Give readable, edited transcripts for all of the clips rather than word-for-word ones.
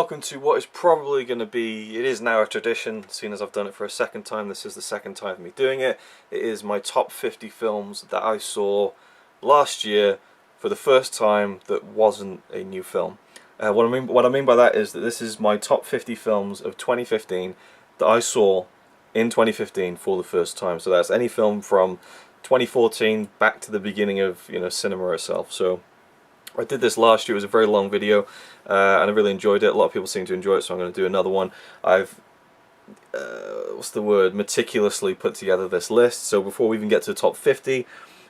welcome to what is probably going to be, it is now a tradition, seeing as I've done it for a second time. This is the second time for me doing it. It is my top 50 films that I saw last year for the first time that wasn't a new film. What I mean by that is that this is my top 50 films of 2015 that I saw in 2015 for the first time. So that's any film from 2014 back to the beginning of cinema itself. So I did this last year. It was a very long video, and I really enjoyed it. A lot of people seem to enjoy it, so I'm going to do another one. I've meticulously put together this list. So before we even get to the top 50,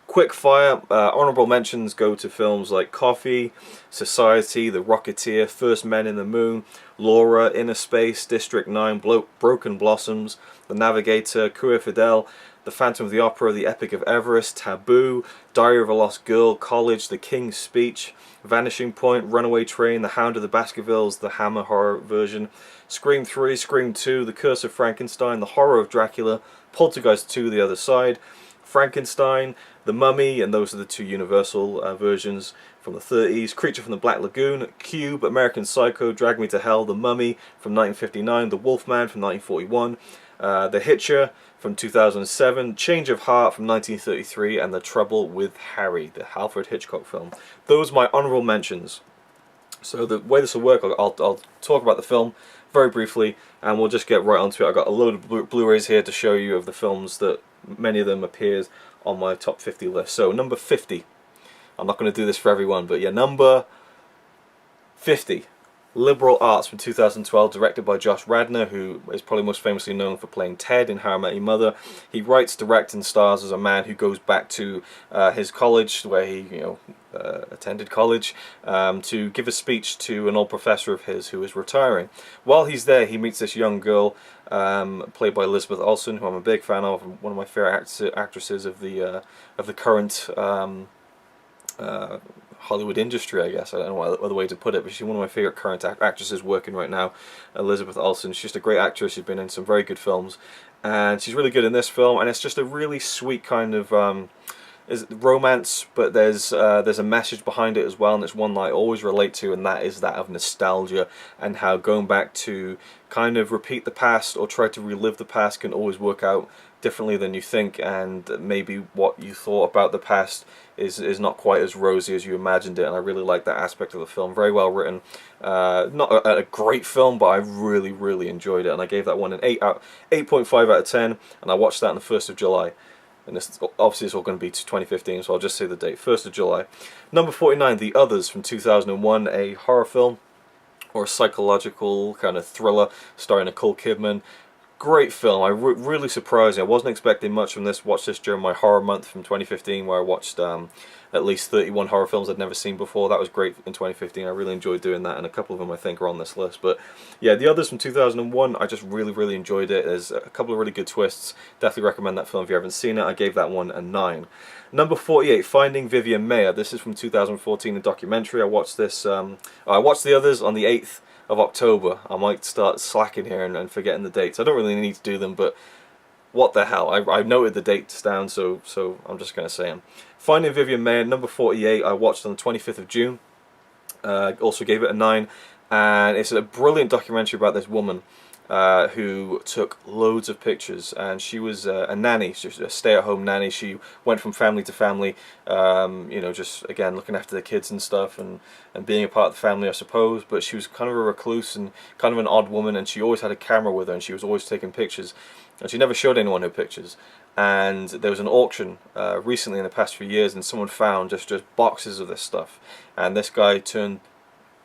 quick fire honorable mentions go to films like Coffee, Society, The Rocketeer, First Men in the Moon, Laura, Inner Space, District 9, Broken Blossoms, The Navigator, Coeur Fidel, The Phantom of the Opera, The Epic of Everest, Taboo, Diary of a Lost Girl, College, The King's Speech, Vanishing Point, Runaway Train, The Hound of the Baskervilles, the Hammer horror version, Scream 3, Scream 2, The Curse of Frankenstein, The Horror of Dracula, Poltergeist 2, The Other Side, Frankenstein, The Mummy, and those are the two Universal versions from the 30s, Creature from the Black Lagoon, Cube, American Psycho, Drag Me to Hell, The Mummy from 1959, The Wolfman from 1941, The Hitcher from 2007, Change of Heart from 1933, and The Trouble with Harry, the Alfred Hitchcock film. Those are my honourable mentions. So the way this will work, I'll talk about the film very briefly, and we'll just get right onto it. I've got a load of Blu-rays here to show you of the films that many of them appears on my top 50 list. So number 50. I'm not going to do this for everyone, but yeah, number 50. Liberal Arts from 2012, directed by Josh Radnor, who is probably most famously known for playing Ted in How I Met Your Mother. He writes, directs, and stars as a man who goes back to his college, where he attended college, to give a speech to an old professor of his who is retiring. While he's there, he meets this young girl, played by Elizabeth Olsen, who I'm a big fan of, one of my favorite actresses of the current Hollywood industry, I guess. I don't know what other way to put it, but she's one of my favourite current actresses working right now, Elizabeth Olsen. She's just a great actress. She's been in some very good films, and she's really good in this film, and it's just a really sweet kind of romance, but there's a message behind it as well, and it's one that I always relate to, and that is that of nostalgia, and how going back to kind of repeat the past or try to relive the past can always work out differently than you think, and maybe what you thought about the past is not quite as rosy as you imagined it. And I really like that aspect of the film. Very well written, not a great film, but I really enjoyed it, and I gave that one an 8.5 out of 10, and I watched that on the 1st of July. And this, obviously it's all going to be to 2015, so I'll just say the date, 1st of July. Number 49, The Others from 2001, a horror film, or a psychological kind of thriller starring Nicole Kidman. Great film. Really surprising. I wasn't expecting much from this. Watched this during my horror month from 2015, where I watched at least 31 horror films I'd never seen before. That was great in 2015. I really enjoyed doing that, and a couple of them I think are on this list. But yeah, The Others from 2001, I just really enjoyed it. There's a couple of really good twists. Definitely recommend that film if you haven't seen it. I gave that one a 9. Number 48, Finding Vivian Maier. This is from 2014, a documentary. I watched this. I watched The Others on the 8th of October. I might start slacking here and forgetting the dates. I don't really need to do them, but what the hell. I noted the dates down, so I'm just going to say them. Finding Vivian Maier, number 48, I watched on the 25th of June. Also gave it a 9, and it's a brilliant documentary about this woman who took loads of pictures, and she was a nanny, just a stay-at-home nanny. She went from family to family, just again looking after the kids and stuff, and being a part of the family, I suppose. But she was kind of a recluse and kind of an odd woman, and she always had a camera with her, and she was always taking pictures, and she never showed anyone her pictures. And there was an auction recently in the past few years, and someone found just boxes of this stuff, and this guy turned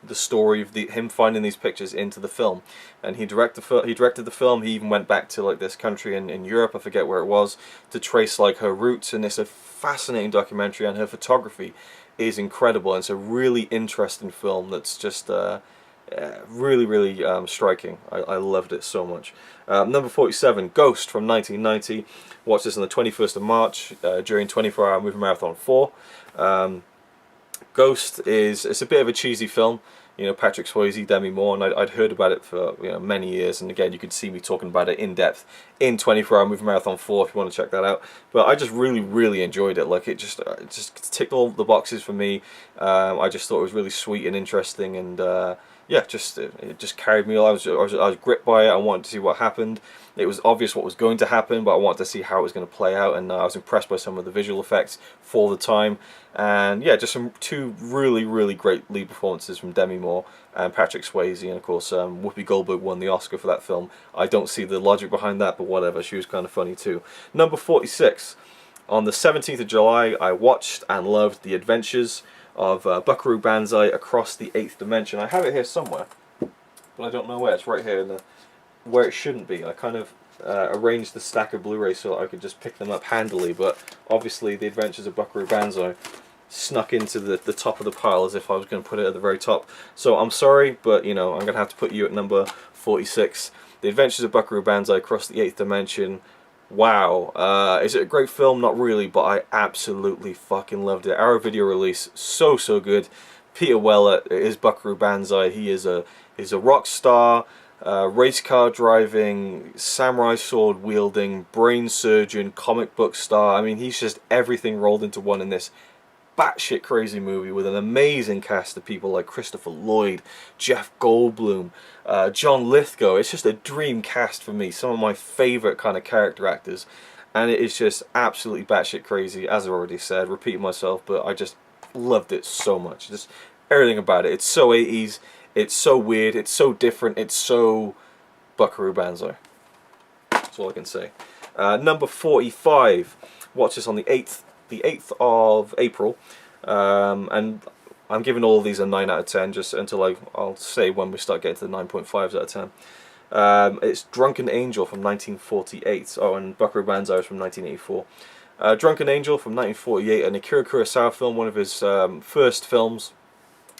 the story of him finding these pictures into the film, and he directed the film. He even went back to like this country in Europe, I forget where it was, to trace like her roots, and it's a fascinating documentary, and her photography is incredible, and it's a really interesting film that's just really striking. I loved it so much. Number 47, Ghost from 1990. Watched this on the 21st of March during 24-hour movie marathon 4. Ghost it's a bit of a cheesy film. Patrick Swayze, Demi Moore, and I'd heard about it for many years, and again you could see me talking about it in depth in 24-hour movie marathon 4 if you want to check that out. But I just really enjoyed it. Like it just ticked all the boxes for me. I just thought it was really sweet and interesting, and yeah, just it just carried me. I was gripped by it. I wanted to see what happened. It was obvious what was going to happen, but I wanted to see how it was going to play out, and I was impressed by some of the visual effects for the time. And yeah, just two really great lead performances from Demi Moore and Patrick Swayze, and of course Whoopi Goldberg won the Oscar for that film. I don't see the logic behind that, but whatever. She was kind of funny too. Number 46. On the 17th of July, I watched and loved The Adventures of Buckaroo Banzai Across the Eighth Dimension. I have it here somewhere, but I don't know where. It's right here in where it shouldn't be. I kind of arranged the stack of Blu-rays so I could just pick them up handily, but obviously The Adventures of Buckaroo Banzai snuck into the top of the pile as if I was going to put it at the very top. So I'm sorry, but you know, I'm going to have to put you at number 46. The Adventures of Buckaroo Banzai Across the Eighth Dimension. Wow. Is it a great film? Not really, but I absolutely fucking loved it. Arrow Video release, so good. Peter Weller is Buckaroo Banzai. He's a rock star, race car driving, samurai sword wielding, brain surgeon, comic book star. I mean, he's just everything rolled into one in this batshit crazy movie with an amazing cast of people like Christopher Lloyd, Jeff Goldblum, John Lithgow. It's just a dream cast for me. Some of my favourite kind of character actors, and it is just absolutely batshit crazy. As I already said, repeating myself, but I just loved it so much. Just everything about it. It's so 80s. It's so weird. It's so different. It's so Buckaroo Banzai. That's all I can say. Number 45. Watch this on the 8th of April, and I'm giving all of these a 9 out of 10 just until I'll say when we start getting to the 9.5s out of 10. It's Drunken Angel from 1948. Oh, and Buckaroo Banzai is from 1984. Drunken Angel from 1948, an Akira Kurosawa film, one of his first films.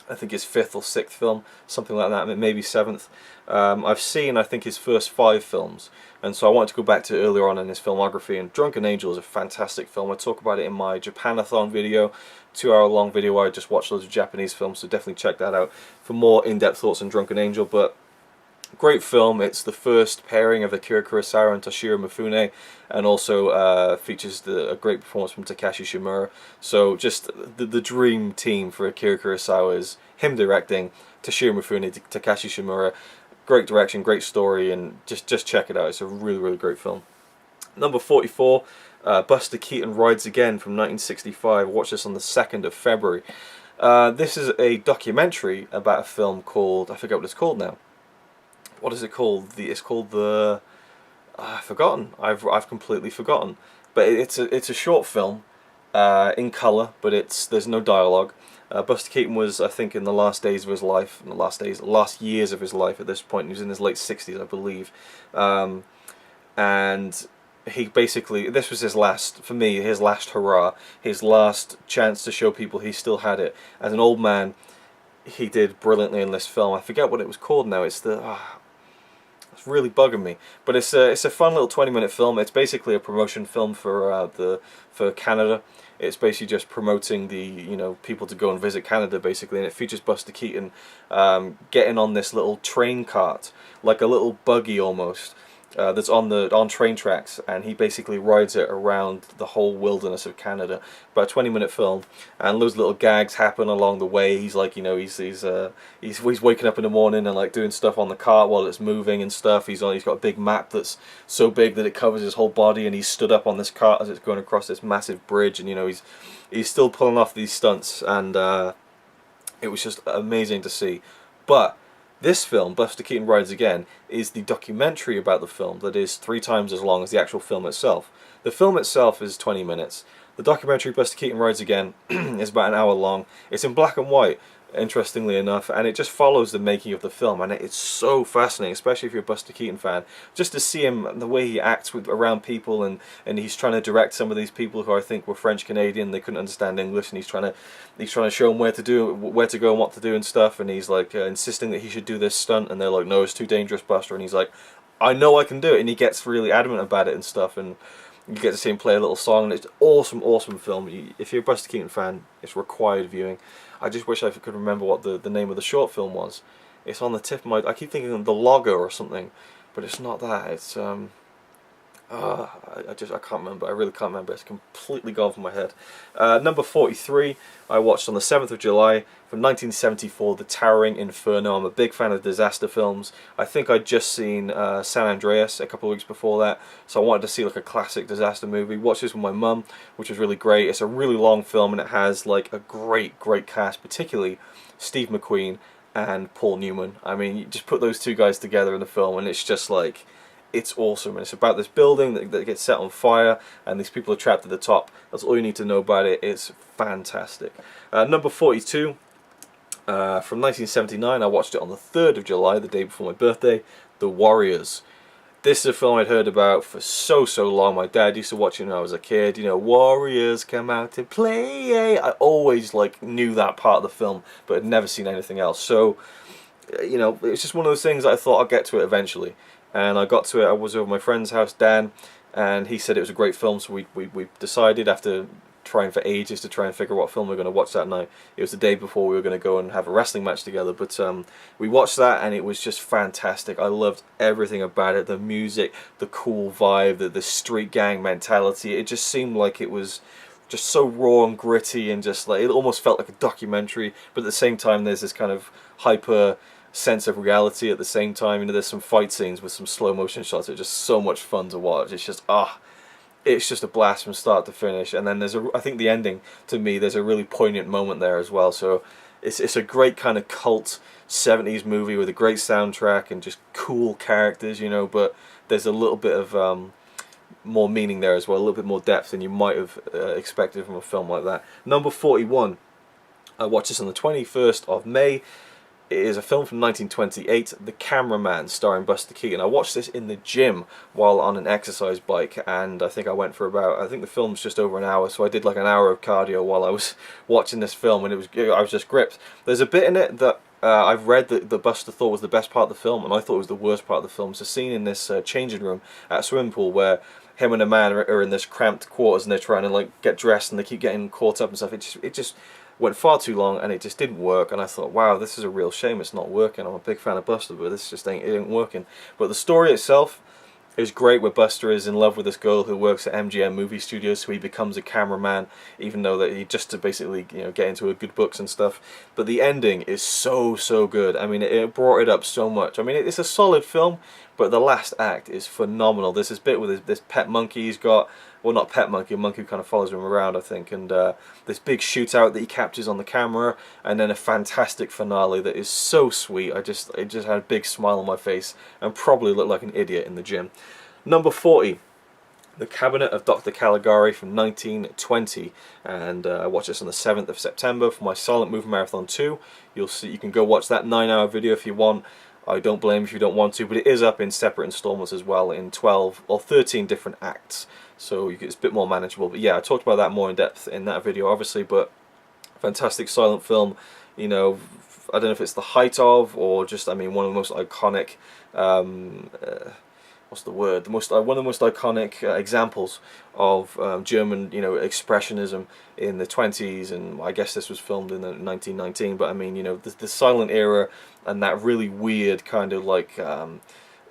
I think his 5th or 6th film, something like that, maybe 7th. I've seen, I think, his first 5 films, and so I wanted to go back to earlier on in his filmography, and Drunken Angel is a fantastic film. I talk about it in my Japanathon video, 2-hour-long video where I just watched loads of Japanese films, so definitely check that out for more in-depth thoughts on Drunken Angel. But great film. It's the first pairing of Akira Kurosawa and Toshiro Mifune, and also features a great performance from Takashi Shimura. So just the dream team for Akira Kurosawa is him directing, Toshiro Mifune, Takashi Shimura. Great direction, great story, and just check it out. It's a really great film. Number 44, Buster Keaton Rides Again from 1965. Watch this on the 2nd of February. This is a documentary about a film called, I forget what it's called now. What is it called? It's called the I've forgotten. I've completely forgotten. But it's a short film in colour, but there's no dialogue. Buster Keaton was, I think, in the last days of his life, in the last years of his life at this point. He was in his late 60s, I believe, and he basically, this was his last, for me, his last hurrah, his last chance to show people he still had it. As an old man, he did brilliantly in this film. I forget what it was called now. It's really bugging me, but it's a fun little 20-minute film. It's basically a promotion film for Canada. It's basically just promoting the people to go and visit Canada basically, and it features Buster Keaton getting on this little train cart, like a little buggy almost, that's on train tracks, and he basically rides it around the whole wilderness of Canada. About a 20-minute film, and those little gags happen along the way. He's like, he's waking up in the morning and like doing stuff on the cart while it's moving and stuff. He's got a big map that's so big that it covers his whole body, and he's stood up on this cart as it's going across this massive bridge, and he's still pulling off these stunts, and it was just amazing to see. But this film, Buster Keaton Rides Again, is the documentary about the film that is 3 times as long as the actual film itself. The film itself is 20 minutes. The documentary, Buster Keaton Rides Again, is about an hour long. It's in black and white, interestingly enough, and it just follows the making of the film, and it's so fascinating, especially if you're a Buster Keaton fan, just to see him, the way he acts around people, and he's trying to direct some of these people who I think were French Canadian. They couldn't understand English, and he's trying to show them where to go and what to do and stuff, and he's like insisting that he should do this stunt, and they're like, no, it's too dangerous, Buster, and he's like, I know I can do it, and he gets really adamant about it and stuff, and you get to see him play a little song, and it's an awesome film. If you're a Buster Keaton fan, it's required viewing. I just wish I could remember what the name of the short film was. It's on the tip of my... I keep thinking of The Logger or something, but it's not that. It's I can't remember. I really can't remember. It's completely gone from my head. Number 43, I watched on the 7th of July from 1974, The Towering Inferno. I'm a big fan of disaster films. I think I'd just seen San Andreas a couple of weeks before that, so I wanted to see like a classic disaster movie. Watched this with my mum, which was really great. It's a really long film and it has like a great cast, particularly Steve McQueen and Paul Newman. I mean, you just put those two guys together in the film and it's just like, it's awesome. And it's about this building that gets set on fire and these people are trapped at the top. That's all you need to know about it. It's fantastic. Number 42, from 1979, I watched it on the 3rd of July, the day before my birthday, The Warriors. This is a film I'd heard about for so long. My dad used to watch it when I was a kid. You know, warriors come out to play. I always like knew that part of the film, but had never seen anything else. So, you know, it's just one of those things that I thought I'd get to it eventually. And I got to it. I was over at my friend's house, Dan, and he said it was a great film. So we decided, after trying for ages to try and figure out what film we were going to watch that night. It was the day before we were going to go and have a wrestling match together, but we watched that and it was just fantastic. I loved everything about it, the music, the cool vibe, the street gang mentality. It just seemed like it was just so raw and gritty, and just like, it almost felt like a documentary, but at the same time there's this kind of hyper sense of reality at the same time. You know, there's some fight scenes with some slow motion shots that are just so much fun to watch. It's just it's just a blast from start to finish. And then I think the ending, to me, there's a really poignant moment there as well. So it's a great kind of cult 70s movie with a great soundtrack and just cool characters, you know, but there's a little bit of more meaning there as well, a little bit more depth than you might have expected from a film like that. Number 41, I watched this on the 21st of May. It is a film from 1928, The Cameraman, starring Buster Keaton. I watched this in the gym while on an exercise bike, and I think I went for about, I think the film's just over an hour, so I did like an hour of cardio while I was watching this film, and I was just gripped. There's a bit in it that I've read that Buster thought was the best part of the film, and I thought it was the worst part of the film. It's a scene in this changing room at a swimming pool where him and a man are in this cramped quarters, and they're trying to like get dressed, and they keep getting caught up and stuff. It just went far too long, and it just didn't work. And I thought, wow, this is a real shame it's not working. I'm a big fan of Buster, but this just ain't working. But the story itself is great, where Buster is in love with this girl who works at MGM Movie Studios, so he becomes a cameraman, even though that he just to basically, you know, get into good books and stuff. But the ending is so good. I mean, it brought it up so much. I mean, it's a solid film, but the last act is phenomenal. There's this bit with this pet monkey he's got. Well, not pet monkey, a monkey who kind of follows him around, I think, and this big shootout that he captures on the camera, and then a fantastic finale that is so sweet. It just had a big smile on my face, and probably looked like an idiot in the gym. Number 40, The Cabinet of Dr. Caligari from 1920, and I watched this on the 7th of September for my Silent Movie Marathon 2. You can go watch that 9-hour video if you want. I don't blame you if you don't want to, but it is up in separate installments as well, in 12 or 13 different acts, so it's a bit more manageable. But yeah, I talked about that more in depth in that video, obviously, but fantastic silent film. You know, I don't know if it's the height of, or just, I mean, one of the most iconic, what's the word? One of the most iconic examples of German, you know, expressionism in the 20s, and I guess this was filmed in 1919. But I mean, you know, the silent era and that really weird kind of like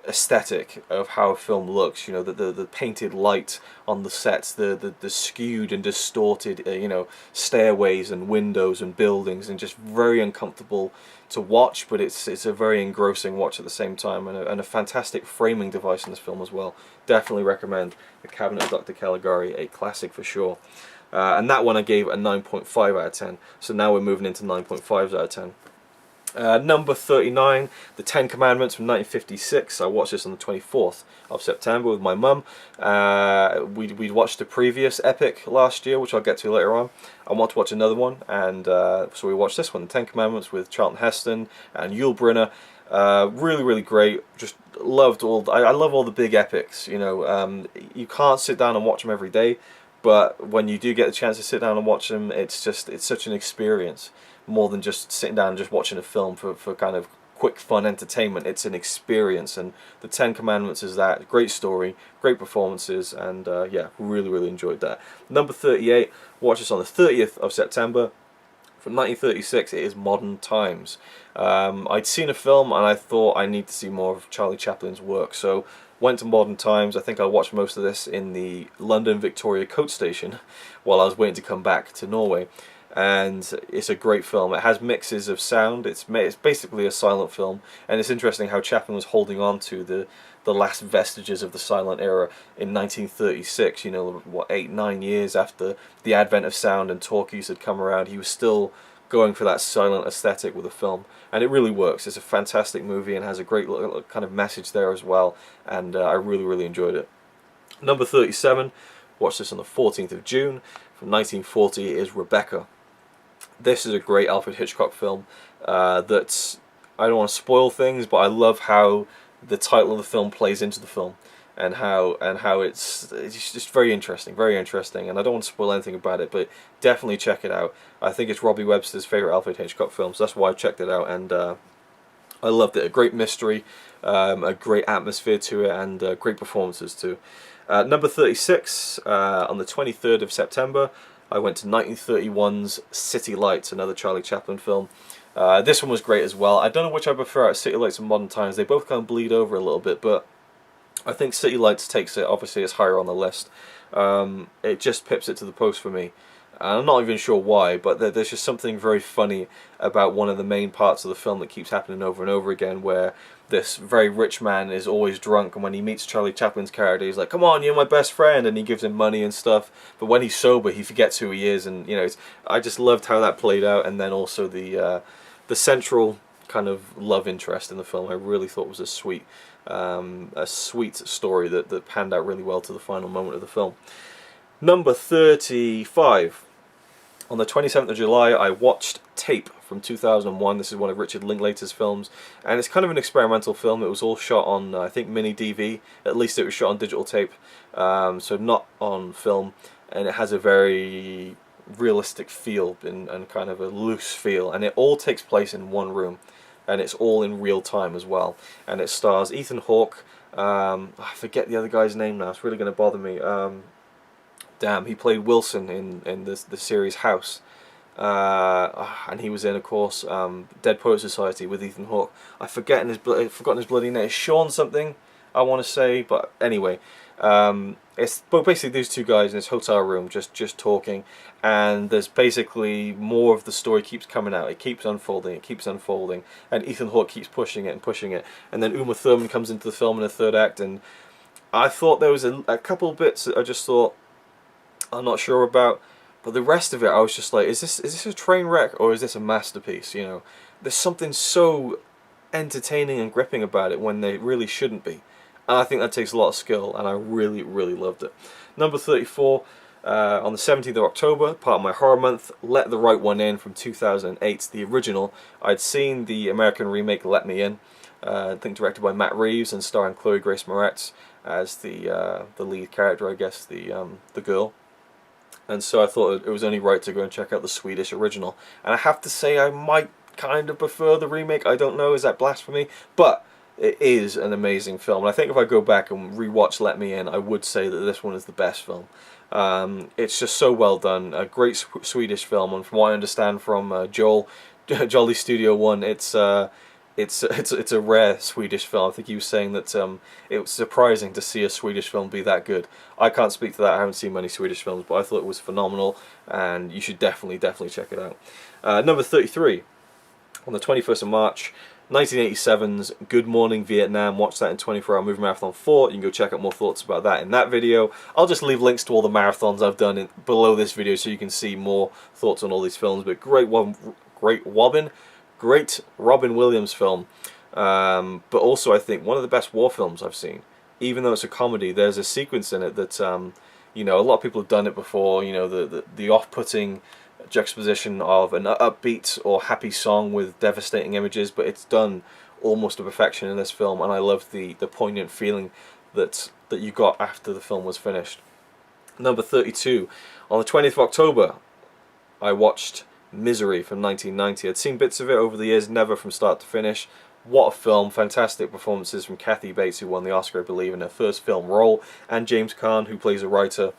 aesthetic of how a film looks. You know, the painted light on the sets, the skewed and distorted, you know, stairways and windows and buildings, and just very uncomfortable to watch, but it's a very engrossing watch at the same time, and a fantastic framing device in this film as well. Definitely recommend The Cabinet of Dr. Caligari, a classic for sure. And that one I gave a 9.5 out of 10, so now we're moving into 9.5s out of 10. Number 39, The Ten Commandments from 1956. I watched this on the 24th of September with my mum. We'd watched the previous epic last year, which I'll get to later on. I want to watch another one, and so we watched this one, The Ten Commandments, with Charlton Heston and Yul Brynner. Really great. Just loved I love all the big epics. You know, you can't sit down and watch them every day, but when you do get the chance to sit down and watch them, it's such an experience. More than just sitting down and just watching a film for kind of quick fun entertainment. It's an experience, and The Ten Commandments is that. Great story, great performances, and yeah, really enjoyed that. Number 38, watch this on the 30th of September. From 1936, it is Modern Times. I'd seen a film and I thought I need to see more of Charlie Chaplin's work, so Went to Modern Times. I think I watched most of this in the London Victoria Coach Station while I was waiting to come back to Norway. And it's a great film. It has mixes of sound. It's basically a silent film, and it's interesting how Chaplin was holding on to the last vestiges of the silent era in 1936. You know, what, 8-9 years after the advent of sound and talkies had come around, he was still going for that silent aesthetic with the film, and it really works. It's a fantastic movie and has a great little kind of message there as well, and I really enjoyed it. Number 37, watched this on the 14th of June, from 1940, is Rebecca. This is a great Alfred Hitchcock film that's, I don't want to spoil things, but I love how the title of the film plays into the film, and how it's just very interesting, and I don't want to spoil anything about it, but definitely check it out. I think it's Robbie Webster's favourite Alfred Hitchcock film, so that's why I checked it out, and I loved it. A great mystery, a great atmosphere to it, and great performances too. Number 36, on the 23rd of September, I went to 1931's City Lights, another Charlie Chaplin film. This one was great as well. I don't know which I prefer out of City Lights and Modern Times. They both kind of bleed over a little bit, but I think City Lights takes it. Obviously, it's higher on the list. It just pips it to the post for me. I'm not even sure why, but there's just something very funny about one of the main parts of the film that keeps happening over and over again, where this very rich man is always drunk, and when he meets Charlie Chaplin's character, he's like, "Come on, you're my best friend," and he gives him money and stuff. But when he's sober, he forgets who he is, and you know, I just loved how that played out, and then also the central kind of love interest in the film, I really thought was a sweet story that panned out really well to the final moment of the film. Number 35. On the 27th of July, I watched Tape from 2001. This is one of Richard Linklater's films, and it's kind of an experimental film. It was all shot on, I think, mini DV. At least it was shot on digital tape, so not on film, and it has a very realistic feel and kind of a loose feel, and it all takes place in one room, and it's all in real time as well. And it stars Ethan Hawke. I forget the other guy's name now. It's really going to bother me. Damn, he played Wilson in the series House, and he was in, of course, Dead Poets Society with Ethan Hawke. I've forgotten his bloody name. It's Sean something, I want to say, but anyway, it's basically these two guys in this hotel room just talking, and there's basically more of the story keeps coming out. It keeps unfolding, and Ethan Hawke keeps pushing it, and then Uma Thurman comes into the film in the third act, and I thought there was a couple of bits that I just thought, I'm not sure about, but the rest of it I was just like, is this a train wreck or is this a masterpiece? You know, there's something so entertaining and gripping about it when they really shouldn't be, and I think that takes a lot of skill, and I really loved it. Number 34, on the 17th of October, part of my horror month, Let the Right One In from 2008, the original. I'd seen the American remake Let Me In, I think directed by Matt Reeves and starring Chloe Grace Moretz as the lead character, I guess, the girl. And so I thought it was only right to go and check out the Swedish original. And I have to say, I might kind of prefer the remake. I don't know, is that blasphemy? But it is an amazing film. And I think if I go back and rewatch Let Me In, I would say that this one is the best film. It's just so well done. A great Swedish film, and from what I understand from Jolly Studio One, it's a rare Swedish film. I think he was saying that it was surprising to see a Swedish film be that good. I can't speak to that. I haven't seen many Swedish films, but I thought it was phenomenal, and you should definitely check it out. Number 33, on the 21st of March, 1987's Good Morning Vietnam. Watch that in 24-hour movie marathon 4. You can go check out more thoughts about that in that video. I'll just leave links to all the marathons I've done below this video so you can see more thoughts on all these films. But great Robin Williams film, but also I think one of the best war films I've seen. Even though it's a comedy, there's a sequence in it that you know, a lot of people have done it before. You know, the off-putting juxtaposition of an upbeat or happy song with devastating images, but it's done almost to perfection in this film, and I love the poignant feeling that you got after the film was finished. Number 32, on the 20th of October, I watched Misery from 1990. I'd seen bits of it over the years, never from start to finish. What a film, fantastic performances from Kathy Bates, who won the Oscar, I believe, in her first film role, and James Caan, who plays a writer.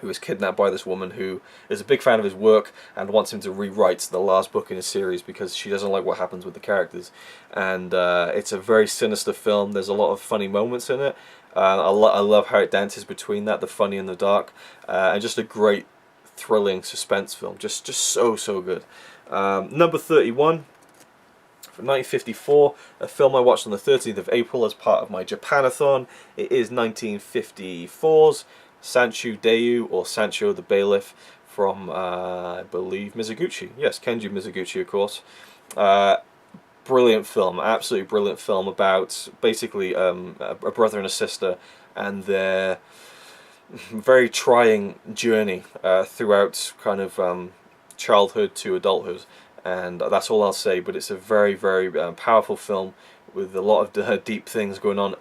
who is kidnapped by this woman who is a big fan of his work and wants him to rewrite the last book in his series because she doesn't like what happens with the characters. And it's a very sinister film. There's a lot of funny moments in it. I love how it dances between that, the funny and the dark, and just a great thrilling suspense film. Just so good. Number 31. From 1954, a film I watched on the 13th of April as part of my Japanathon. It is 1954's Sanchu Dayu, or Sancho the Bailiff, from, I believe, Mizoguchi. Yes, Kenji Mizoguchi, of course. Brilliant film, absolutely brilliant film about basically a brother and a sister and their very trying journey throughout kind of childhood to adulthood. And that's all I'll say. But it's a very powerful film with a lot of deep things going on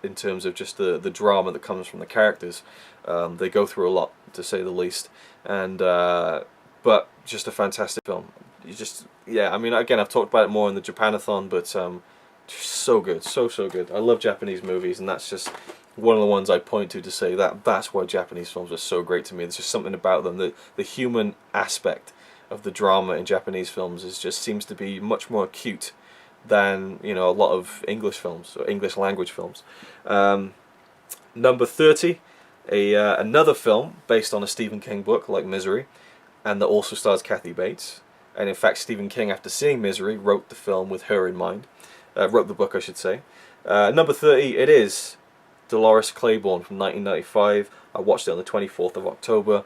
in terms of just the drama that comes from the characters. They go through a lot, to say the least, and but just a fantastic film. I mean, again, I've talked about it more in the Japanathon, but just so good, so good. I love Japanese movies, and that's just one of the ones I point to say that's why Japanese films are so great to me. There's just something about them. The human aspect of the drama in Japanese films seems to be much more acute than, you know, a lot of English films or English language films. Number 30, another film based on a Stephen King book like Misery, and that also stars Kathy Bates. And in fact, Stephen King, after seeing Misery, wrote the film with her in mind. Wrote the book, I should say. Number 30, it is Dolores Claiborne from 1995. I watched it on the 24th of October.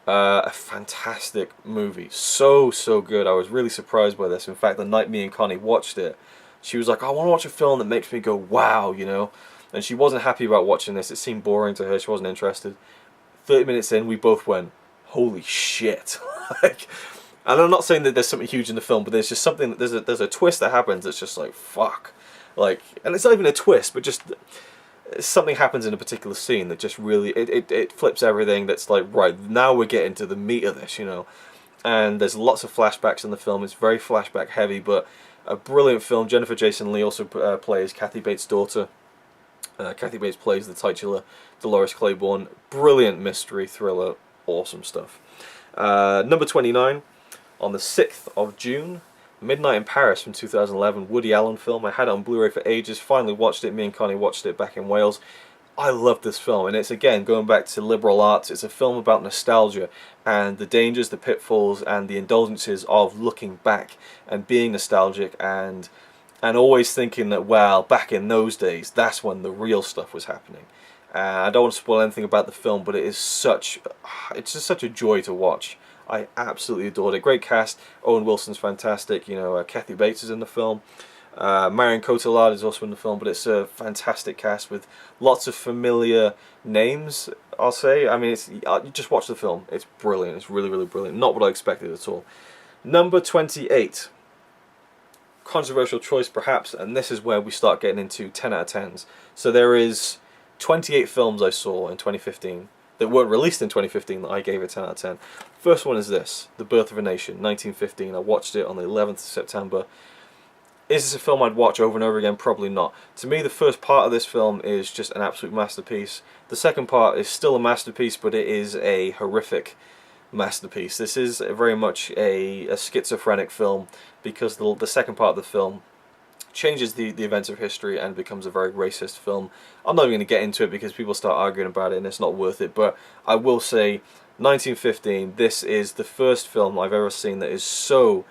A fantastic movie, so good. I was really surprised by this. In fact, the night me and Connie watched it, she was like, I want to watch a film that makes me go wow, you know. And she wasn't happy about watching this. It seemed boring to her. She wasn't interested. 30 minutes in, we both went, holy shit. Like, and I'm not saying that there's something huge in the film, but there's just something, there's a twist that happens that's just like, fuck. Like, and it's not even a twist, but just something happens in a particular scene that just really, it flips everything. That's like, right, now we're getting to the meat of this, you know. And there's lots of flashbacks in the film. It's very flashback heavy, but a brilliant film. Jennifer Jason Leigh also plays Kathy Bates' daughter. Kathy Bates plays the titular Dolores Claiborne. Brilliant mystery thriller, awesome stuff. Number 29, on the 6th of June, Midnight in Paris from 2011, Woody Allen film. I had it on Blu-ray for ages, finally watched it. Me and Connie watched it back in Wales. I love this film, and it's, again, going back to liberal arts. It's a film about nostalgia and the dangers, the pitfalls, and the indulgences of looking back and being nostalgic and always thinking that, well, back in those days, that's when the real stuff was happening. I don't want to spoil anything about the film, but it's just such a joy to watch. I absolutely adored it. Great cast. Owen Wilson's fantastic. You know, Kathy Bates is in the film. Marion Cotillard is also in the film, but it's a fantastic cast with lots of familiar names, I'll say. I mean, you just watch the film. It's brilliant. It's really brilliant. Not what I expected at all. Number 28. Controversial choice, perhaps, and this is where we start getting into 10 out of 10s. So there is 28 films I saw in 2015 that weren't released in 2015 that I gave a 10 out of 10. First one is this, The Birth of a Nation, 1915. I watched it on the 11th of September. Is this a film I'd watch over and over again? Probably not. To me, the first part of this film is just an absolute masterpiece. The second part is still a masterpiece, but it is a horrific masterpiece. This is very much a schizophrenic film, because the second part of the film changes the events of history and becomes a very racist film. I'm not even going to get into it because people start arguing about it and it's not worth it, but I will say 1915, this is the first film I've ever seen that is so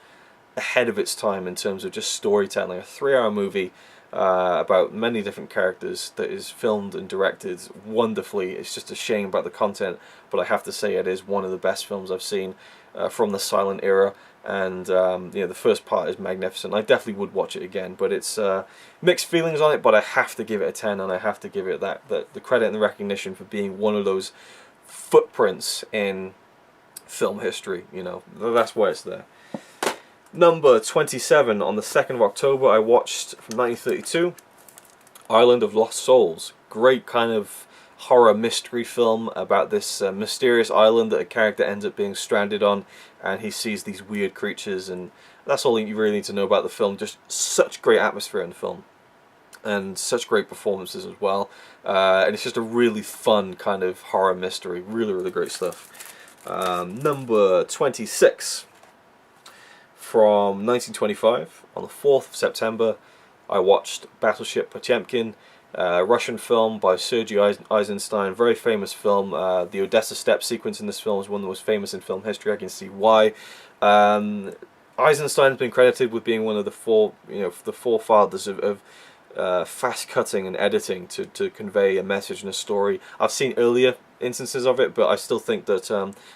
ahead of its time in terms of just storytelling. A 3-hour movie about many different characters that is filmed and directed wonderfully. It's just a shame about the content, but I have to say it is one of the best films I've seen from the silent era. And you know, the first part is magnificent. I definitely would watch it again, but it's mixed feelings on it. But I have to give it a 10, and I have to give it the credit and the recognition for being one of those footprints in film history. You know, that's why it's there. Number 27, on the 2nd of October, I watched from 1932, Island of Lost Souls. Great kind of horror mystery film about this mysterious island that a character ends up being stranded on, and he sees these weird creatures, and that's all you really need to know about the film. Just such great atmosphere in the film. and such great performances as well. And it's just a really fun kind of horror mystery. Really, really great stuff. Number 26. From 1925, on the 4th of September, I watched Battleship Potemkin, Russian film by Sergei Eisenstein, very famous film. The Odessa Steppe sequence in this film is one of the most famous in film history. I can see why. Eisenstein has been credited with being one of the forefathers of fast cutting and editing to convey a message and a story. I've seen earlier instances of it, but I still think that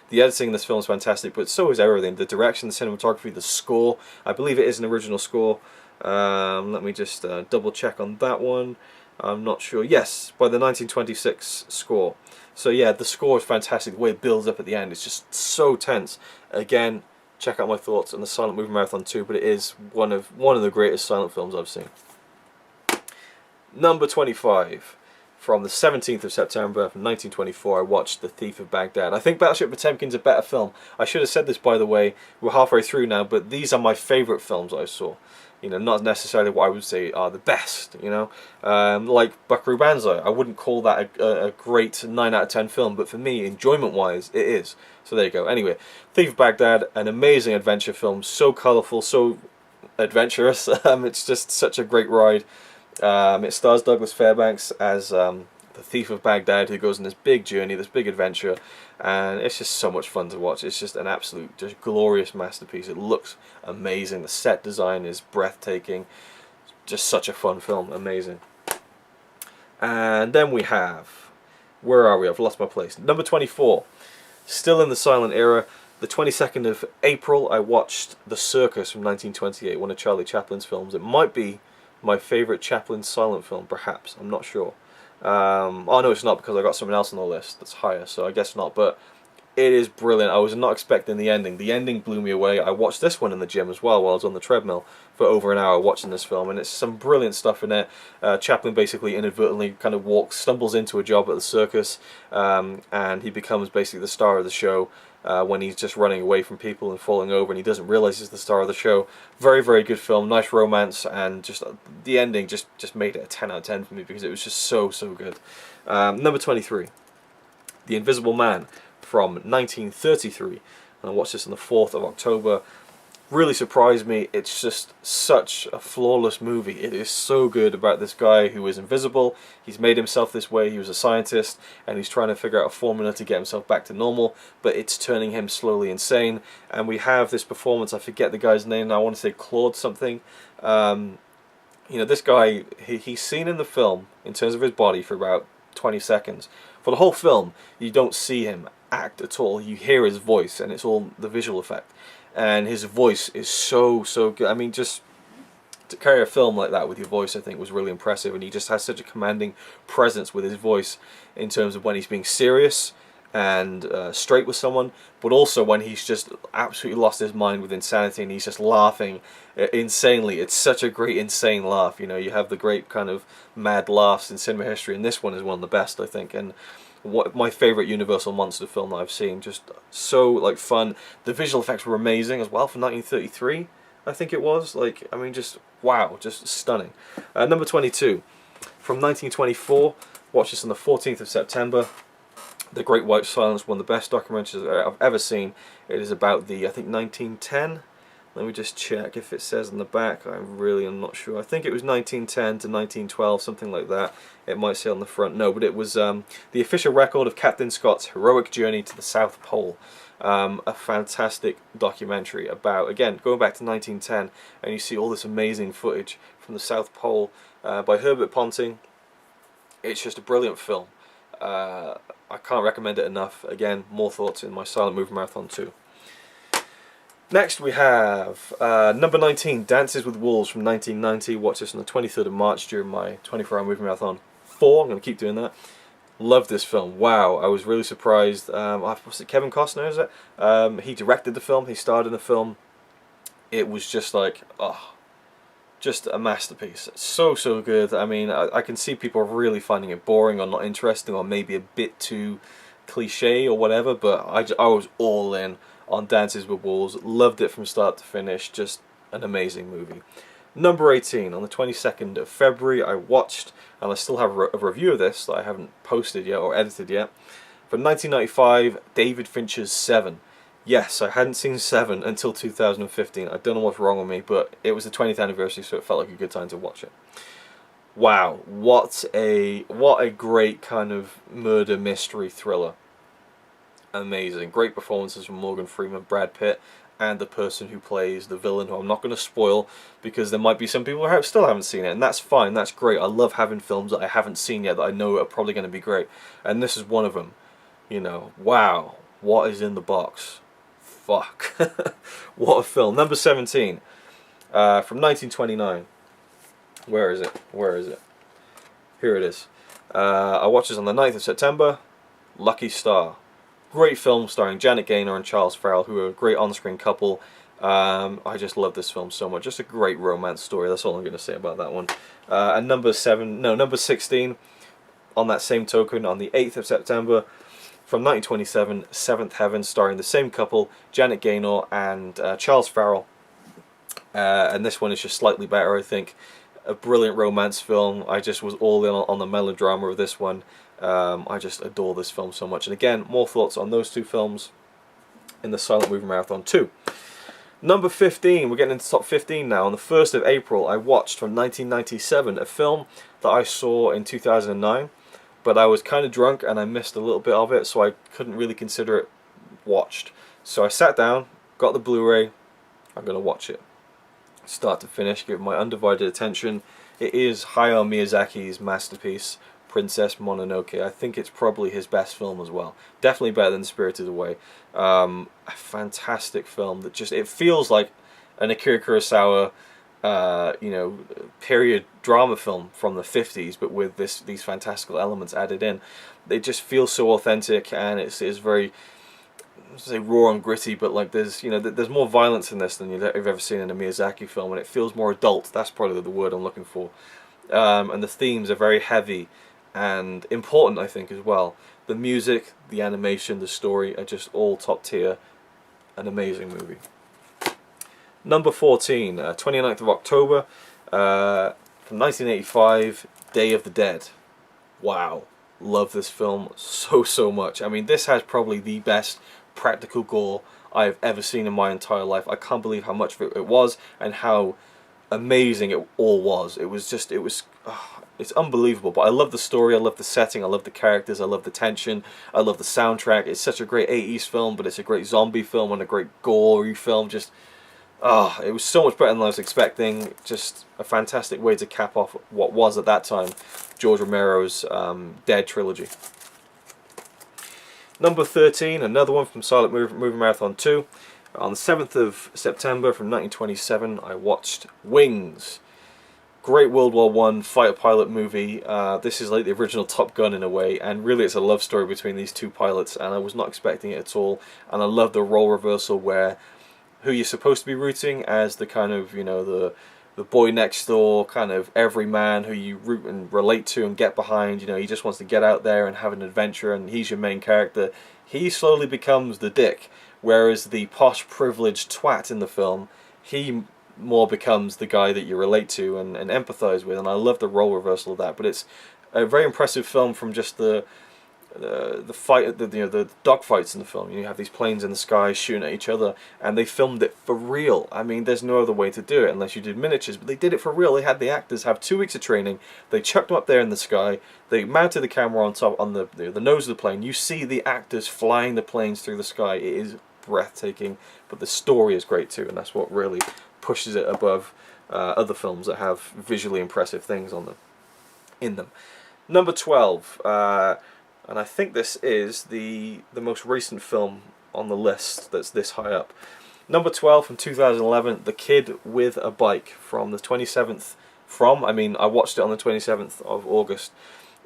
the editing in this film is fantastic, but so is everything. The direction, the cinematography, the score. I believe it is an original score. Let me just double check on that one. I'm not sure. Yes, by the 1926 score. So yeah, the score is fantastic. The way it builds up at the end, it's just so tense. Again, check out my thoughts on the Silent Movie Marathon 2, but it is one of the greatest silent films I've seen. Number 25. From the 17th of September 1924, I watched The Thief of Baghdad. I think Battleship Potemkin's a better film. I should have said this, by the way. We're halfway through now, but these are my favourite films I saw. You know, not necessarily what I would say are the best, you know. Like Buckaroo Banzai, I wouldn't call that a great 9 out of 10 film, but for me, enjoyment-wise, it is. So there you go. Anyway, Thief of Baghdad, an amazing adventure film, so colourful, so adventurous. It's just such a great ride. It stars Douglas Fairbanks as the Thief of Baghdad, who goes on this big journey, this big adventure, and it's just so much fun to watch. It's just an absolute, just glorious masterpiece. It looks amazing. The set design is breathtaking. Just such a fun film. Amazing. And then we have, where are we? I've lost my place. Number 24. Still in the silent era. The 22nd of April, I watched The Circus from 1928, one of Charlie Chaplin's films. It might be my favourite Chaplin silent film, perhaps. I'm not sure. Oh no, it's not, because I got someone else on the list that's higher, so I guess not. But it is brilliant. I was not expecting the ending. The ending blew me away. I watched this one in the gym as well while I was on the treadmill for over an hour watching this film, and it's some brilliant stuff in it. Chaplin basically inadvertently kind of stumbles into a job at the circus, and he becomes basically the star of the show. When he's just running away from people and falling over, and he doesn't realize he's the star of the show. Very, very good film, nice romance, and just the ending just made it a 10 out of 10 for me, because it was just so good. Number 23, The Invisible Man from 1933, and I watched this on the 4th of October. Really surprised me. It's just such a flawless movie. It is so good about this guy who is invisible. He's made himself this way. He was a scientist, and he's trying to figure out a formula to get himself back to normal, but it's turning him slowly insane. And we have this performance, I forget the guy's name, I want to say Claude something. You know, this guy, he's seen in the film, in terms of his body, for about 20 seconds. For the whole film, you don't see him act at all. You hear his voice, and it's all the visual effect. And his voice is so good. I mean, just to carry a film like that with your voice, I think, was really impressive. And he just has such a commanding presence with his voice, in terms of when he's being serious and straight with someone, but also when he's just absolutely lost his mind with insanity and he's just laughing insanely. It's such a great insane laugh. You know, you have the great kind of mad laughs in cinema history, and this one is one of the best, I think. And what my favourite Universal monster film that I've seen. Just so like fun. The visual effects were amazing as well for 1933, I think it was. Like, I mean, just wow, just stunning. Number 22, from 1924. Watched this on the 14th of September. The Great White Silence, one of the best documentaries I've ever seen. It is about the, I think, 1910. Let me just check if it says on the back. I really am not sure. I think it was 1910 to 1912, something like that. It might say on the front. No, but it was the official record of Captain Scott's heroic journey to the South Pole. A fantastic documentary about, again, going back to 1910, and you see all this amazing footage from the South Pole by Herbert Ponting. It's just a brilliant film. I can't recommend it enough. Again, more thoughts in my Silent Movie Marathon 2. Next we have number 19, Dances with Wolves from 1990. Watched this on the 23rd of March during my 24-hour movie marathon 4. I'm going to keep doing that. Loved this film. Wow, I was really surprised. Was it Kevin Costner, is it? He directed the film, he starred in the film. It was just like, oh, just a masterpiece. So good. I mean, I can see people really finding it boring or not interesting, or maybe a bit too cliche or whatever, but I was all in on Dances with Wolves. Loved it from start to finish. Just an amazing movie. Number 18, on the 22nd of February, I watched, and I still have a review of this that I haven't posted yet or edited yet, from 1995, David Fincher's Seven. Yes, I hadn't seen Seven until 2015. I don't know what's wrong with me, but it was the 20th anniversary, so it felt like a good time to watch it. Wow, what a great kind of murder mystery thriller. Amazing. Great performances from Morgan Freeman, Brad Pitt, and the person who plays the villain, who I'm not going to spoil because there might be some people who still haven't seen it, and that's fine, that's great. I love having films that I haven't seen yet that I know are probably going to be great, and this is one of them. You know, wow, what is in the box? Fuck. What a film. Number 17, from 1929. Where is it? Where is it? Here it is. I watched this on the 9th of September. Lucky Star. Great film starring Janet Gaynor and Charles Farrell, who are a great on-screen couple. I just love this film so much. Just a great romance story. That's all I'm going to say about that one. And number 16, on that same token, on the 8th of September, from 1927, Seventh Heaven, starring the same couple, Janet Gaynor and Charles Farrell. And this one is just slightly better, I think. A brilliant romance film. I just was all in on the melodrama of this one. I just adore this film so much. And again, more thoughts on those two films in the Silent Movie Marathon 2. Number 15, we're getting into top 15 now. On the 1st of April, I watched from 1997 a film that I saw in 2009, but I was kind of drunk and I missed a little bit of it, so I couldn't really consider it watched. So I sat down, got the Blu-ray, I'm going to watch it. Start to finish, give it my undivided attention. It is Hayao Miyazaki's masterpiece, Princess Mononoke. I think it's probably his best film as well. Definitely better than Spirited Away. A fantastic film that just, it feels like an Akira Kurosawa, period drama film from the 50s, but with these fantastical elements added in. It just feels so authentic, and it's very, I say raw and gritty, but like there's more violence in this than you've ever seen in a Miyazaki film, and it feels more adult. That's probably the word I'm looking for. And the themes are very heavy and important, I think, as well. The music, the animation, the story are just all top tier. An amazing movie. Number 14, 29th of October, from 1985, Day of the Dead. Wow, love this film so much. I mean, this has probably the best practical gore I've ever seen in my entire life. I can't believe how much of it was and how amazing it all was. It's unbelievable. But I love the story, I love the setting, I love the characters, I love the tension, I love the soundtrack. It's such a great 80s film, but it's a great zombie film and a great gory film. Just, it was so much better than I was expecting. Just a fantastic way to cap off what was at that time George Romero's Dead trilogy. Number 13, another one from Silent Movie Marathon 2. On the 7th of September from 1927, I watched Wings. Great World War I fighter pilot movie. This is like the original Top Gun in a way, and really it's a love story between these two pilots, and I was not expecting it at all. And I love the role reversal where who you're supposed to be rooting as the kind of, the boy next door, kind of everyman who you root and relate to and get behind. He just wants to get out there and have an adventure, and he's your main character. He slowly becomes the dick, whereas the posh, privileged twat in the film, he more becomes the guy that you relate to and empathize with. And I love the role reversal of that. But it's a very impressive film from just the fight, the dogfights in the film. You have these planes in the sky shooting at each other, and they filmed it for real. I mean, there's no other way to do it unless you did miniatures, but they did it for real. They had the actors have 2 weeks of training. They chucked them up there in the sky. They mounted the camera on top on the nose of the plane. You see the actors flying the planes through the sky. It is breathtaking, but the story is great too, and that's what really pushes it above other films that have visually impressive things in them. Number 12. And I think this is the most recent film on the list that's this high up. Number 12 from 2011, The Kid with a Bike, from the 27th. I watched it on the 27th of August.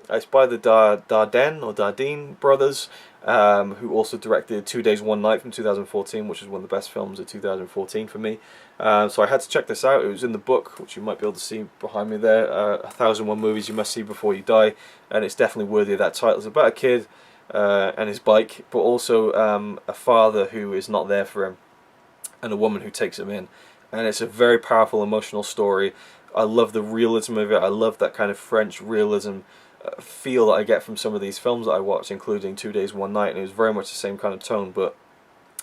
It's by the Dardenne brothers, who also directed 2 Days, One Night from 2014, which is one of the best films of 2014 for me. So I had to check this out. It was in the book, which you might be able to see behind me there, 1001 Movies You Must See Before You Die, and it's definitely worthy of that title. It's about a kid and his bike, but also a father who is not there for him, and a woman who takes him in. and it's a very powerful emotional story. I love the realism of it. I love that kind of French realism feel that I get from some of these films that I watch, including 2 Days, One Night, and it was very much the same kind of tone, but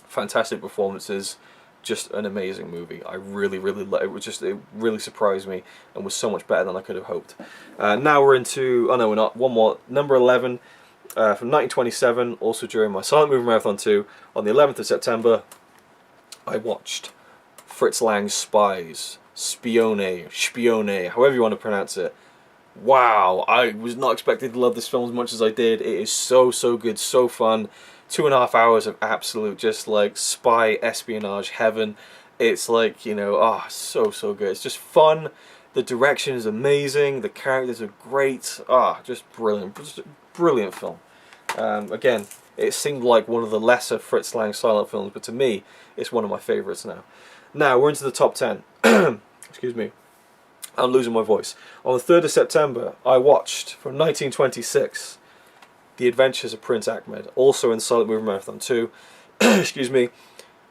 fantastic performances, just an amazing movie. I really, really it was just, it really surprised me and was so much better than I could have hoped. Now we're into, oh no we're not, one more, number 11, from 1927, also during my Silent Movie Marathon 2, on the 11th of September, I watched Fritz Lang's Spies, Spione, however you want to pronounce it. Wow, I was not expecting to love this film as much as I did. It is so, so good, so fun. 2.5 hours of absolute just like spy espionage heaven. It's like, you know, so, so good. It's just fun. The direction is amazing. The characters are great. Just brilliant. Just a brilliant film. Again, it seemed like one of the lesser Fritz Lang silent films, but to me, it's one of my favourites now. Now, we're into the top 10. Excuse me. I'm losing my voice. On the 3rd of September, I watched, from 1926, The Adventures of Prince Ahmed, also in Silent Movie Marathon 2. Excuse me.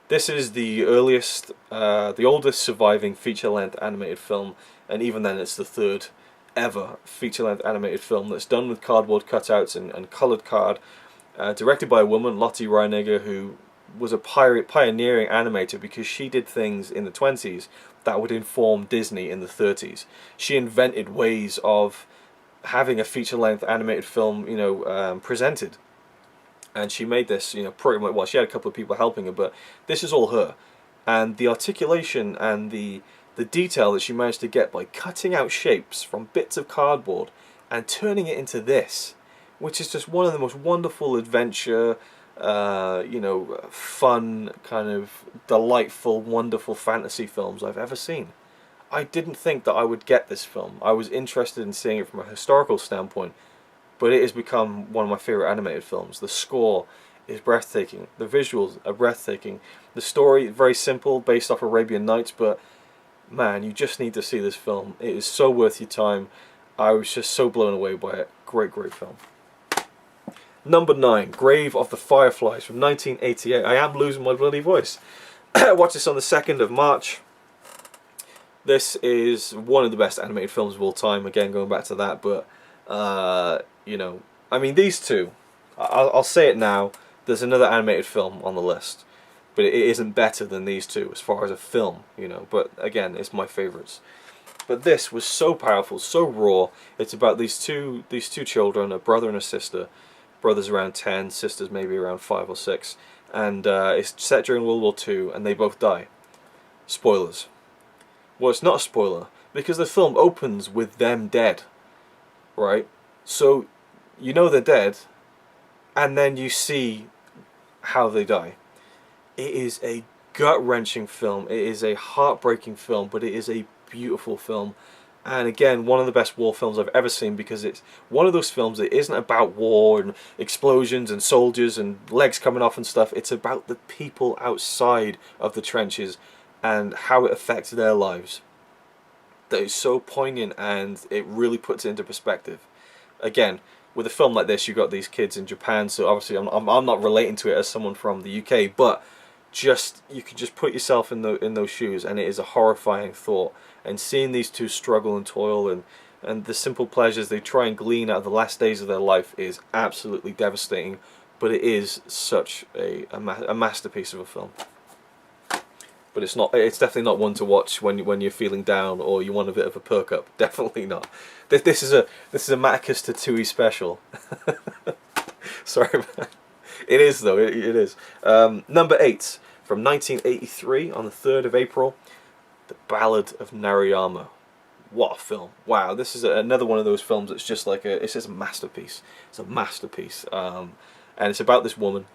This is the earliest, the oldest surviving feature-length animated film, and even then it's the third ever feature-length animated film that's done with cardboard cutouts and coloured card, directed by a woman, Lotte Reiniger, who was a pioneering animator because she did things in the 20s that would inform Disney in the 30s. She invented ways of having a feature-length animated film, you know, presented. And she made this, you know, pretty much, well, she had a couple of people helping her, but this is all her. And the articulation and the detail that she managed to get by cutting out shapes from bits of cardboard and turning it into this, which is just one of the most wonderful adventure, you know, fun, kind of delightful, wonderful fantasy films I've ever seen. I didn't think that I would get this film. I was interested in seeing it from a historical standpoint, but it has become one of my favourite animated films. The score is breathtaking. The visuals are breathtaking. The story, very simple, based off Arabian Nights, but man, you just need to see this film. It is so worth your time. I was just so blown away by it. Great, great film. Number 9, Grave of the Fireflies from 1988. I am losing my bloody voice. I watched this on the 2nd of March. This is one of the best animated films of all time. Again, going back to that, but you know, I mean, these two, I'll say it now, there's another animated film on the list, but it isn't better than these two as far as a film, you know, but again, it's my favourites. But this was so powerful, so raw. It's about these two children, a brother and a sister. Brother's around 10, sister's maybe around 5 or 6, and it's set during World War II, and they both die. Spoilers. Well, it's not a spoiler, because the film opens with them dead, right? So, you know they're dead, and then you see how they die. It is a gut-wrenching film, it is a heartbreaking film, but it is a beautiful film. And again, one of the best war films I've ever seen, because it's one of those films that isn't about war and explosions and soldiers and legs coming off and stuff. It's about the people outside of the trenches and how it affects their lives. That is so poignant, and it really puts it into perspective. Again, with a film like this, you've got these kids in Japan, so obviously I'm not relating to it as someone from the UK, but you can just put yourself in those shoes, and it is a horrifying thought. And seeing these two struggle and toil and the simple pleasures they try and glean out of the last days of their life is absolutely devastating, but it is such a masterpiece of a film. But it's definitely not one to watch when you're feeling down or you want a bit of a perk up. Definitely not. This is a Maticus Tatooine special. Sorry, man. It is though. It is. Number 8 from 1983 on the 3rd of April. The Ballad of Narayama. What a film. Wow, this is another one of those films that's just like it's just a masterpiece. It's a masterpiece. And it's about this woman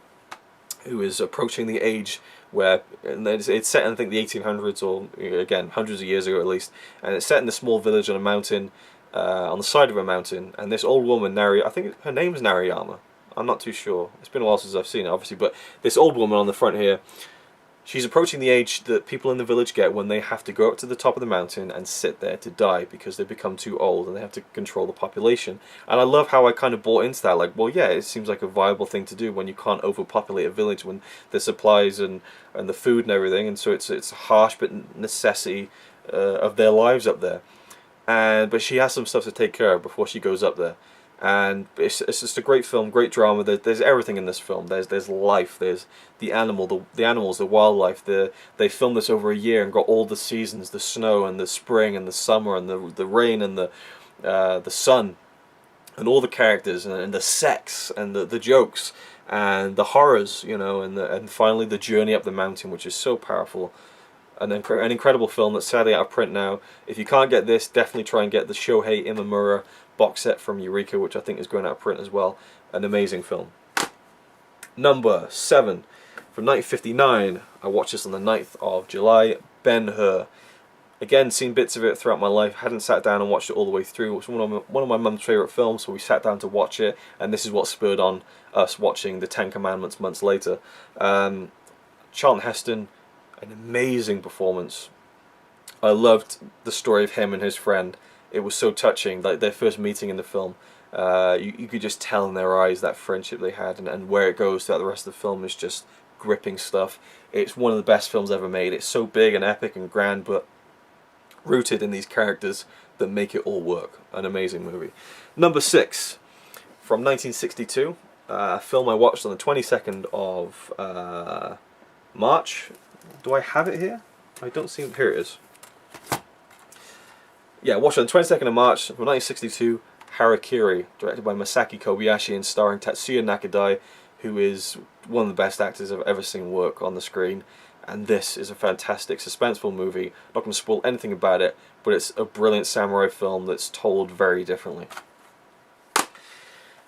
who is approaching the age where, and it's set in, I think, the 1800s, or again, hundreds of years ago at least, and it's set in a small village on a mountain, on the side of a mountain, and this old woman, I think her name's Narayama, I'm not too sure, it's been a while since I've seen it obviously, but this old woman on the front here, She's approaching the age that people in the village get when they have to go up to the top of the mountain and sit there to die because they become too old and they have to control the population. And I love how I kind of bought into that. Like, well, yeah, it seems like a viable thing to do when you can't overpopulate a village, when the supplies and the food and everything, and so it's a harsh but necessity of their lives up there. But she has some stuff to take care of before she goes up there. And it's just a great film, great drama. There's everything in this film. There's life. There's the animals, the wildlife. They filmed this over a year and got all the seasons: the snow and the spring and the summer and the rain and the sun, and all the characters and the sex and the jokes and the horrors, you know, and finally the journey up the mountain, which is so powerful. An incredible film that's sadly out of print now. If you can't get this, definitely try and get the Shohei Imamura box set from Eureka, which I think is going out of print as well. An amazing film. Number 7, from 1959. I watched this on the 9th of July. Ben-Hur. Again, seen bits of it throughout my life. Hadn't sat down and watched it all the way through. It's one of my mum's favourite films, so we sat down to watch it, and this is what spurred on us watching The Ten Commandments months later. Charlton Heston, an amazing performance. I loved the story of him and his friend. It was so touching, like their first meeting in the film. You could just tell in their eyes that friendship they had, and where it goes throughout the rest of the film is just gripping stuff. It's one of the best films ever made. It's so big and epic and grand, but rooted in these characters that make it all work. An amazing movie. Number 6, from 1962, a film I watched on the 22nd of March. Do I have it here? I don't see it. Here it is. Yeah, watched it on the 22nd of March from 1962, Harakiri, directed by Masaki Kobayashi and starring Tatsuya Nakadai, who is one of the best actors I've ever seen work on the screen. And this is a fantastic, suspenseful movie. Not going to spoil anything about it, but it's a brilliant samurai film that's told very differently.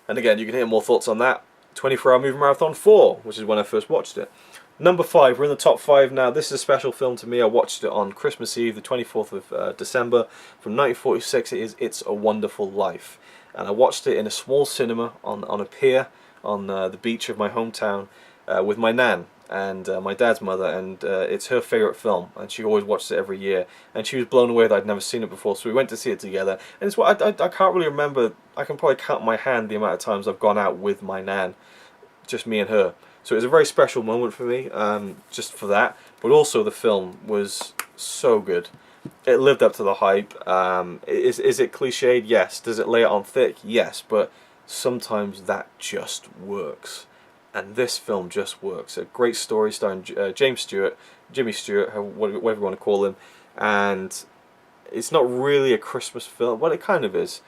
And again, you can hear more thoughts on that. 24 Hour Movie Marathon 4, which is when I first watched it. Number 5, we're in the top 5 now. This is a special film to me. I watched it on Christmas Eve, the 24th of December, from 1946. It is It's a Wonderful Life. And I watched it in a small cinema on a pier on the beach of my hometown with my nan and my dad's mother, and it's her favourite film, and she always watches it every year, and she was blown away that I'd never seen it before, so we went to see it together. And it's what I can't really remember. I can probably count my hand the amount of times I've gone out with my nan, just me and her. So it was a very special moment for me, just for that. But also the film was so good. It lived up to the hype. Is it cliched? Yes. Does it lay it on thick? Yes. But sometimes that just works. And this film just works. A great story starring James Stewart, Jimmy Stewart, whatever you want to call him. And it's not really a Christmas film. Well, it kind of is.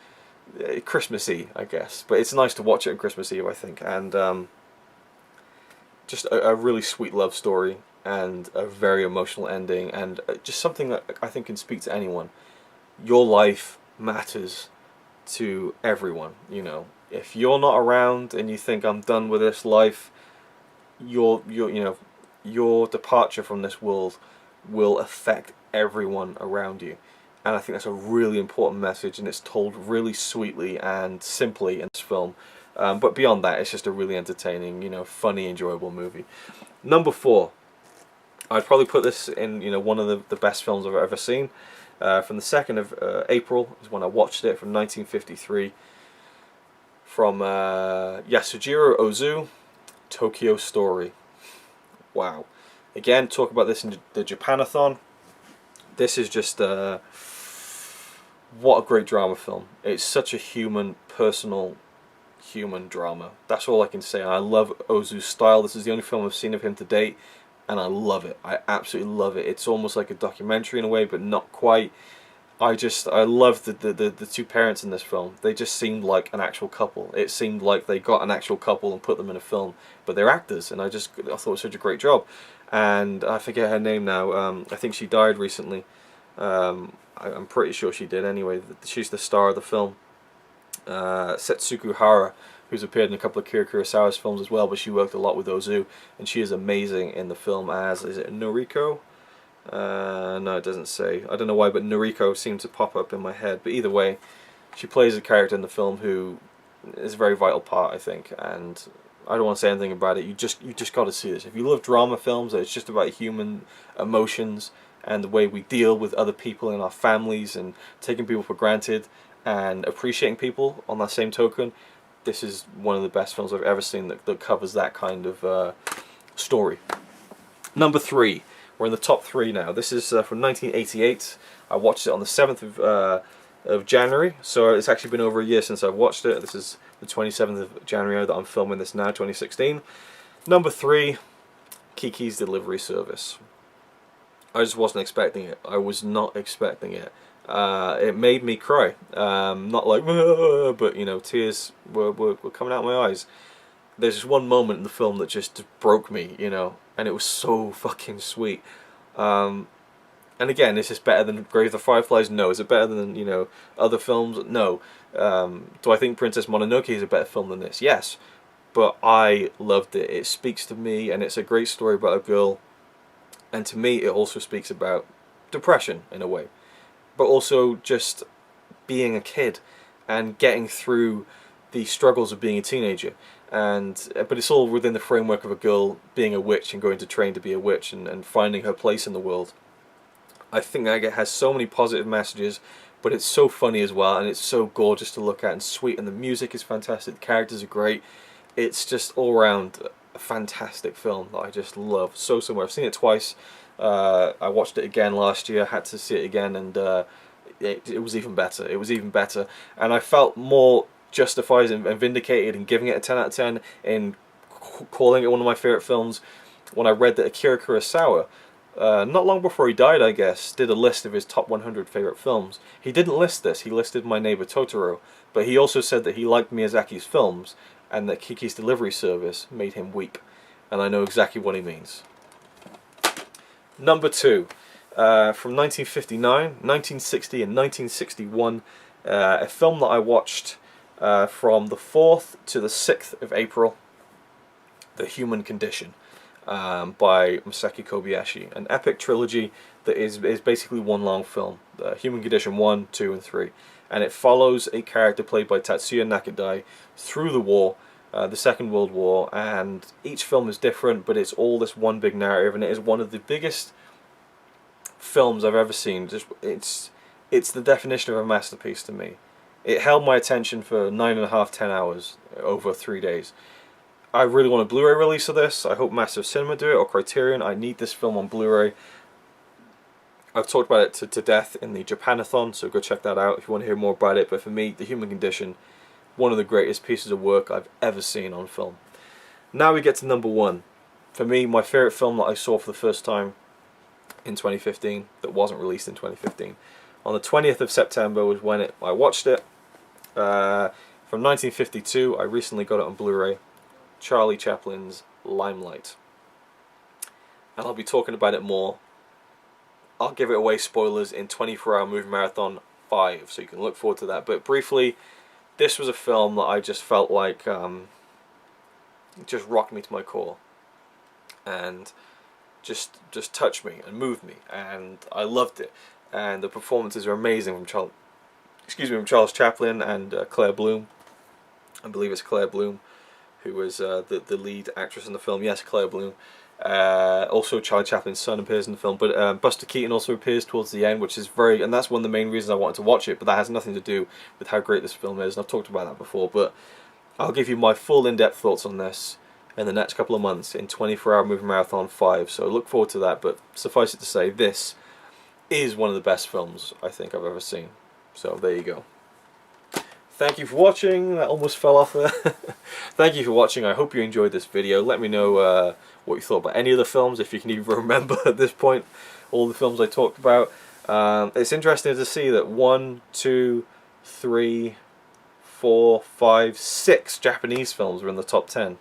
Christmassy, I guess. But it's nice to watch it on Christmas Eve, I think. And just a really sweet love story and a very emotional ending, and just something that I think can speak to anyone. Your life matters to everyone, you know. If you're not around and you think I'm done with this life, your departure from this world will affect everyone around you. And I think that's a really important message, and it's told really sweetly and simply in this film. But beyond that, it's just a really entertaining, funny, enjoyable movie. Number 4, I'd probably put this in, one of the best films I've ever seen. From the 2nd of April is when I watched it, from 1953. From Yasujiro Ozu, Tokyo Story. Wow. Again, talk about this in the Japanathon. This is just what a great drama film. It's such a human, personal, human drama. That's all I can say. I love Ozu's style. This is the only film I've seen of him to date, and I love it. I absolutely love it. It's almost like a documentary in a way, but not quite. I love the two parents in this film. They just seemed like an actual couple. It seemed like they got an actual couple and put them in a film, but they're actors, and I thought it was such a great job. And I forget her name now. I think she died recently. I'm pretty sure she did anyway. She's the star of the film. Setsuko Hara, who's appeared in a couple of Kira Kurosawa's films as well, but she worked a lot with Ozu, and she is amazing in the film as, is it Noriko? No, it doesn't say. I don't know why, but Noriko seemed to pop up in my head. But either way, she plays a character in the film who is a very vital part, I think, and I don't want to say anything about it. You just got to see this. If you love drama films, it's just about human emotions and the way we deal with other people in our families and taking people for granted and appreciating people on that same token. This is one of the best films I've ever seen that covers that kind of story. Number 3. We're in the top 3 now. This is from 1988. I watched it on the 7th of January, so it's actually been over a year since I've watched it. This is the 27th of January that I'm filming this now, 2016. Number 3, Kiki's Delivery Service. I just wasn't expecting it. I was not expecting it. It made me cry. Not like, but you know, tears were coming out of my eyes. There's just one moment in the film that just broke me, you know, and it was so fucking sweet. And again, is this better than Grave of the Fireflies? No. Is it better than, you know, other films? No. Do I think Princess Mononoke is a better film than this? Yes. But I loved it. It speaks to me, and it's a great story about a girl. And to me, it also speaks about depression, in a way. But also just being a kid and getting through the struggles of being a teenager. But it's all within the framework of a girl being a witch and going to train to be a witch and finding her place in the world. I think that it has so many positive messages, but it's so funny as well, and it's so gorgeous to look at and sweet, and the music is fantastic, the characters are great. It's just all around a fantastic film that I just love so much. I've seen it twice. I watched it again last year, had to see it again, and it was even better. It was even better, and I felt more justified and vindicated in giving it a 10 out of 10, in calling it one of my favourite films, when I read that Akira Kurosawa, not long before he died, I guess, did a list of his top 100 favourite films. He didn't list this, he listed My Neighbor Totoro, but he also said that he liked Miyazaki's films, and that Kiki's Delivery Service made him weep. And I know exactly what he means. Number 2, from 1959, 1960 and 1961, a film that I watched from the 4th to the 6th of April, The Human Condition. By Masaaki Kobayashi, an epic trilogy that is basically one long film, Human Condition 1, 2 and 3, and it follows a character played by Tatsuya Nakadai through the war, the Second World War, and each film is different, but it's all this one big narrative, and it is one of the biggest films I've ever seen. It's the definition of a masterpiece to me. It held my attention for 9.5, 10 hours over 3 days. I really want a Blu-ray release of this. I hope Massive Cinema do it, or Criterion. I need this film on Blu-ray. I've talked about it to death in the Japanathon, so go check that out if you want to hear more about it. But for me, The Human Condition, one of the greatest pieces of work I've ever seen on film. Now we get to number 1. For me, my favourite film that I saw for the first time in 2015, that wasn't released in 2015. On the 20th of September was when I watched it. From 1952, I recently got it on Blu-ray. Charlie Chaplin's Limelight. And I'll be talking about it more. I'll give it away spoilers in 24-Hour Movie Marathon 5, so you can look forward to that. But briefly, this was a film that I just felt like it just rocked me to my core, and just touched me and moved me, and I loved it. And the performances are amazing from Charles Chaplin and Claire Bloom. I believe it's Claire Bloom who was the lead actress in the film. Yes, Claire Bloom. Also, Charlie Chaplin's son appears in the film, but Buster Keaton also appears towards the end, which is and that's one of the main reasons I wanted to watch it, but that has nothing to do with how great this film is, and I've talked about that before, but I'll give you my full in-depth thoughts on this in the next couple of months in 24-Hour Movie Marathon 5, so look forward to that, but suffice it to say, this is one of the best films I think I've ever seen. So there you go. Thank you for watching. That almost fell off there. Thank you for watching. I hope you enjoyed this video. Let me know what you thought about any of the films, if you can even remember at this point all the films I talked about. It's interesting to see that 1, 2, 3, 4, 5, 6 Japanese films were in the top 10.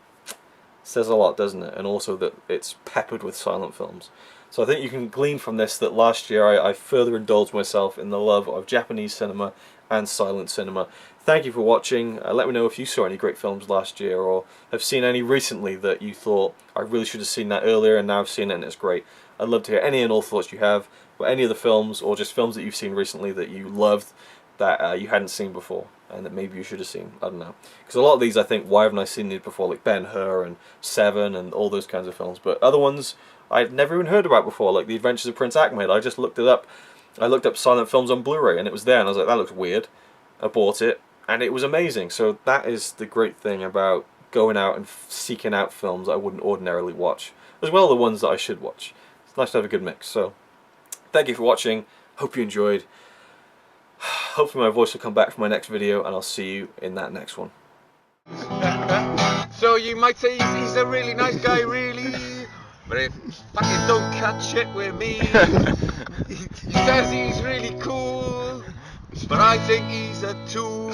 Says a lot, doesn't it? And also that it's peppered with silent films. So I think you can glean from this that last year I further indulged myself in the love of Japanese cinema and silent cinema. Thank you for watching. Let me know if you saw any great films last year, or have seen any recently that you thought I really should have seen that earlier, and now I've seen it and it's great. I'd love to hear any and all thoughts you have about any of the films, or just films that you've seen recently that you loved that you hadn't seen before. and that maybe you should have seen. I don't know, because a lot of these I think, why haven't I seen these before, like Ben-Hur and Seven and all those kinds of films. But other ones I'd never even heard about before, like The Adventures of Prince Ahmed. I just looked it up. I looked up silent films on Blu-ray and it was there, and I was like, that looks weird. I bought it and it was amazing. So that is the great thing about going out and seeking out films I wouldn't ordinarily watch, as well as the ones that I should watch. It's nice to have a good mix. So thank you for watching. Hope you enjoyed. Hopefully my voice will come back for my next video, and I'll see you in that next one. So you might say he's a really nice guy, really, but if fucking don't cut shit with me. He says he's really cool, but I think he's a tool.